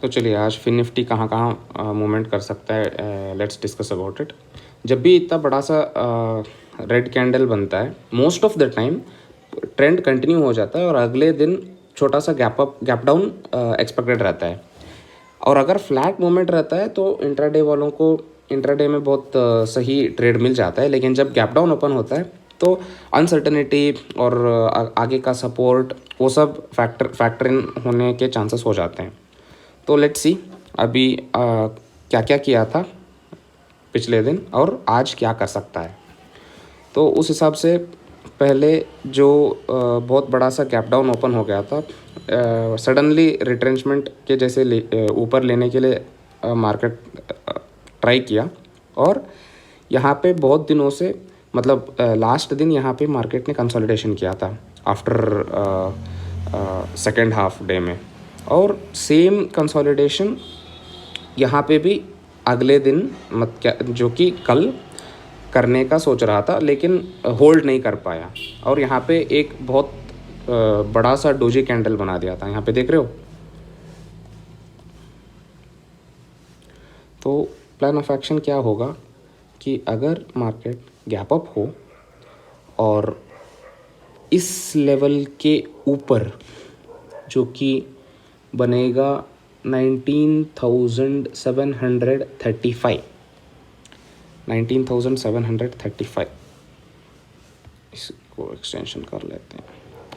तो चलिए आज फिन निफ्टी कहाँ कहाँ मूवमेंट कर सकता है, लेट्स डिस्कस अबाउट इट। जब भी इतना बड़ा सा रेड कैंडल बनता है, most of the time trend continue हो जाता है और अगले दिन छोटा सा गैप डाउन एक्सपेक्टेड रहता है। और अगर फ्लैट मूवमेंट रहता है तो इंट्राडे वालों को इंट्राडे में बहुत सही ट्रेड मिल जाता है। लेकिन जब गैप डाउन ओपन होता है तो अनसर्टेनिटी और आगे का सपोर्ट वो सब फैक्टर इन होने के चांसेस हो जाते हैं। तो लेट्स सी अभी क्या क्या किया था पिछले दिन और आज क्या कर सकता है। तो उस हिसाब से पहले जो बहुत बड़ा सा गैप डाउन ओपन हो गया था, सडनली रिट्रेंचमेंट के जैसे ऊपर लेने के लिए मार्केट ट्राई किया। और यहाँ पे बहुत दिनों से मतलब लास्ट दिन यहाँ पे मार्केट ने कंसोलिडेशन किया था आफ्टर सेकेंड हाफ डे में, और सेम कंसोलिडेशन यहाँ पे भी अगले दिन क्या जो कि कल करने का सोच रहा था लेकिन होल्ड नहीं कर पाया। और यहाँ पे एक बहुत बड़ा सा डोजी कैंडल बना दिया था, यहाँ पे देख रहे हो। तो प्लान ऑफ एक्शन क्या होगा कि अगर मार्केट गैप अप हो और इस लेवल के ऊपर जो कि बनेगा 19,735 इसको एक्सटेंशन कर लेते हैं।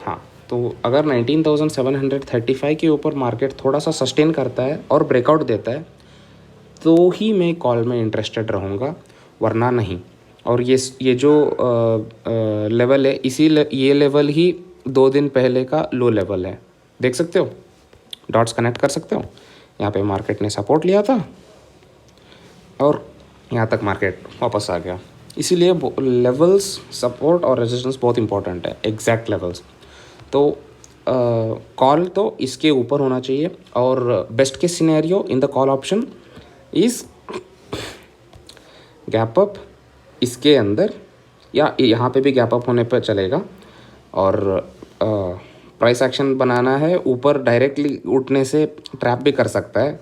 हाँ, तो अगर 19,735 के ऊपर मार्केट थोड़ा सा सस्टेन करता है और ब्रेकआउट देता है तो ही मैं कॉल में इंटरेस्टेड रहूँगा, वरना नहीं। और ये जो लेवल है ये लेवल ही 2 दिन पहले का लो लेवल है, देख सकते हो, डॉट्स कनेक्ट कर सकते हो। यहाँ पे मार्केट ने सपोर्ट लिया था और यहाँ तक मार्केट वापस आ गया। इसीलिए लेवल्स, सपोर्ट और रेजिस्टेंस बहुत इंपॉर्टेंट है, एग्जैक्ट लेवल्स। तो कॉल तो इसके ऊपर होना चाहिए और best case scenario in the call option is gap up इसके अंदर, या यहाँ पे भी गैप अप होने पर चलेगा। और प्राइस एक्शन बनाना है, ऊपर डायरेक्टली उठने से ट्रैप भी कर सकता है,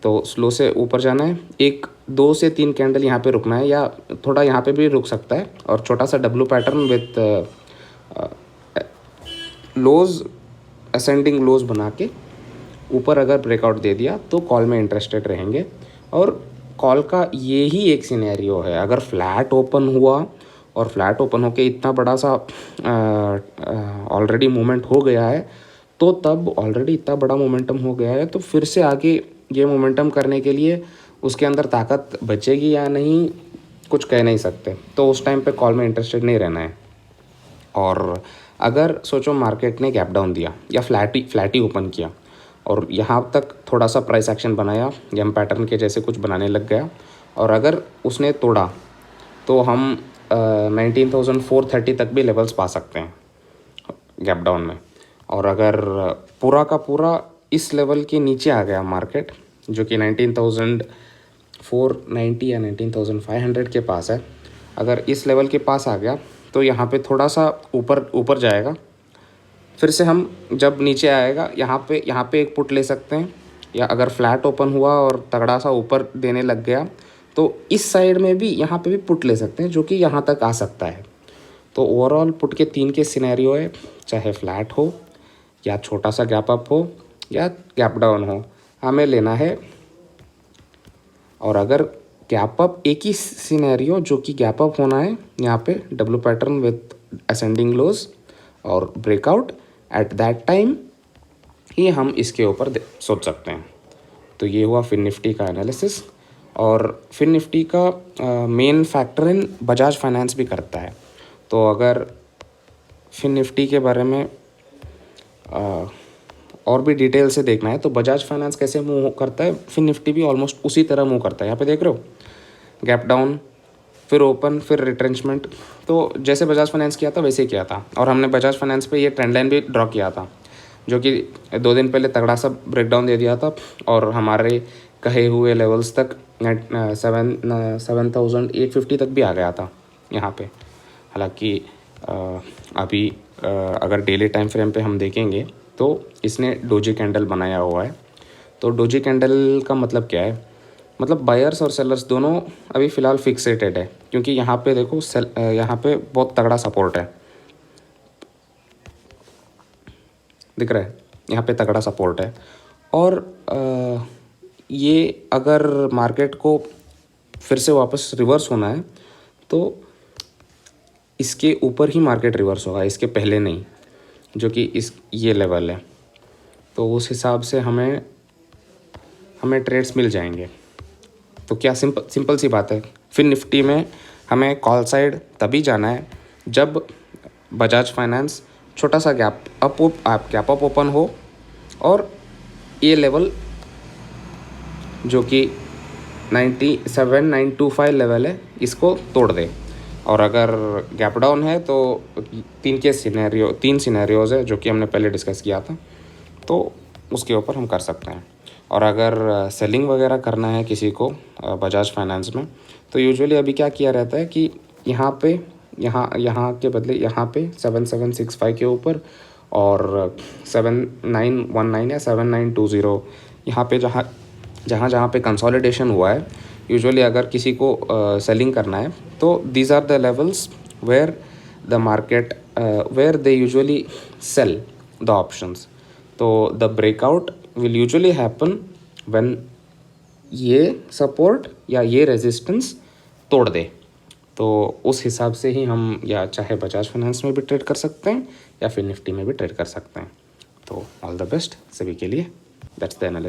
तो स्लो से ऊपर जाना है। 1, 2 से 3 कैंडल यहाँ पे रुकना है, या थोड़ा यहाँ पे भी रुक सकता है। और छोटा सा W pattern with lows, ascending lows बना के ऊपर अगर ब्रेकआउट दे दिया तो कॉल में इंटरेस्टेड रहेंगे। और कॉल का ये ही एक सिनेरियो है, अगर फ्लैट ओपन हुआ और फ्लैट ओपन होके इतना बड़ा सा ऑलरेडी मूवमेंट हो गया है, तो तब ऑलरेडी इतना बड़ा मोमेंटम हो गया है तो फिर से आगे ये मोमेंटम करने के लिए उसके अंदर ताकत बचेगी या नहीं, कुछ कह नहीं सकते। तो उस टाइम पे कॉल में इंटरेस्टेड नहीं रहना है। और अगर सोचो मार्केट ने गैप डाउन दिया या फ्लैट ही ओपन किया और यहाँ तक थोड़ा सा प्राइस एक्शन बनाया, एम पैटर्न के जैसे कुछ बनाने लग गया, और अगर उसने तोड़ा तो हम 19,430 तक भी लेवल्स पा सकते हैं गैप डाउन में। और अगर पूरा का पूरा इस लेवल के नीचे आ गया मार्केट, जो कि 19,490 या 19,500 के पास है, अगर इस लेवल के पास आ गया तो यहाँ पे थोड़ा सा ऊपर जाएगा। फिर से हम जब नीचे आएगा यहाँ पे एक पुट ले सकते हैं, या अगर फ्लैट ओपन हुआ और तगड़ा सा ऊपर देने लग गया तो इस साइड में भी यहाँ पे भी पुट ले सकते हैं, जो कि यहाँ तक आ सकता है। तो ओवरऑल पुट के 3 के सिनेरियो है, चाहे फ्लैट हो या छोटा सा गैप अप हो या गैप डाउन हो, हमें लेना है। और अगर गैप अप एक ही सिनेरियो जो कि गैप अप होना है, यहाँ पे डब्ल्यू पैटर्न विथ असेंडिंग लोज और ब्रेकआउट, एट दैट टाइम ही हम इसके ऊपर सोच सकते हैं। तो ये हुआ फिन निफ्टी का एनालिसिस। और फिन निफ्टी का main factor in Bajaj finance भी करता है। तो अगर फिन निफ्टी के बारे में और भी डिटेल से देखना है तो बजाज फाइनेंस कैसे मूव करता है, फिन निफ्टी भी ऑलमोस्ट उसी तरह मूव करता है। यहाँ पे देख रहे हो, गैप डाउन, फिर ओपन, फिर रिट्रेंचमेंट। तो जैसे बजाज फाइनेंस किया था वैसे ही किया था। और हमने बजाज फाइनेंस पे ये ट्रेंड लाइन भी ड्रॉ किया था, जो कि 2 दिन पहले तगड़ा सा ब्रेकडाउन दे दिया था और हमारे कहे हुए लेवल्स तक 7,850 तक भी आ गया था यहाँ पे। हालांकि अभी अगर डेली टाइम फ्रेम पे हम देखेंगे तो इसने डोजी कैंडल बनाया हुआ है, तो डोजी कैंडल का मतलब क्या है, मतलब बायर्स और सेलर्स दोनों अभी फ़िलहाल फिक्सेटेड है, क्योंकि यहाँ पे देखो यहाँ पे बहुत तगड़ा सपोर्ट है, दिख रहा है, यहाँ पे तगड़ा सपोर्ट है। और ये अगर मार्केट को फिर से वापस रिवर्स होना है तो इसके ऊपर ही मार्केट रिवर्स होगा, इसके पहले नहीं, जो कि ये लेवल है। तो उस हिसाब से हमें ट्रेड्स मिल जाएंगे। तो क्या सिंपल सी बात है, फिर निफ्टी में हमें कॉल साइड तभी जाना है जब बजाज फाइनेंस छोटा सा गैप अप ओपन हो और ये लेवल जो कि 97,925 लेवल है इसको तोड़ दे। और अगर गैप डाउन है तो तीन सिनेरियोज है जो कि हमने पहले डिस्कस किया था, तो उसके ऊपर हम कर सकते हैं। और अगर सेलिंग वगैरह करना है किसी को बजाज फाइनेंस में, तो यूजुअली अभी क्या किया रहता है कि यहाँ के बदले यहाँ पे 7765 के ऊपर और 7919 या 7920 यहाँ पे जहाँ पे कंसोलिडेशन हुआ है, यूजुअली अगर किसी को सेलिंग करना है तो these are the levels where the market where they usually sell the options. तो the breakout will usually happen when ये सपोर्ट या ये रेजिस्टेंस तोड़ दे। तो उस हिसाब से ही हम या चाहे बजाज फाइनेंस में भी ट्रेड कर सकते हैं या फिर निफ्टी में भी ट्रेड कर सकते हैं। तो ऑल द बेस्ट सभी के लिए, दैट्स द एनालिसिस।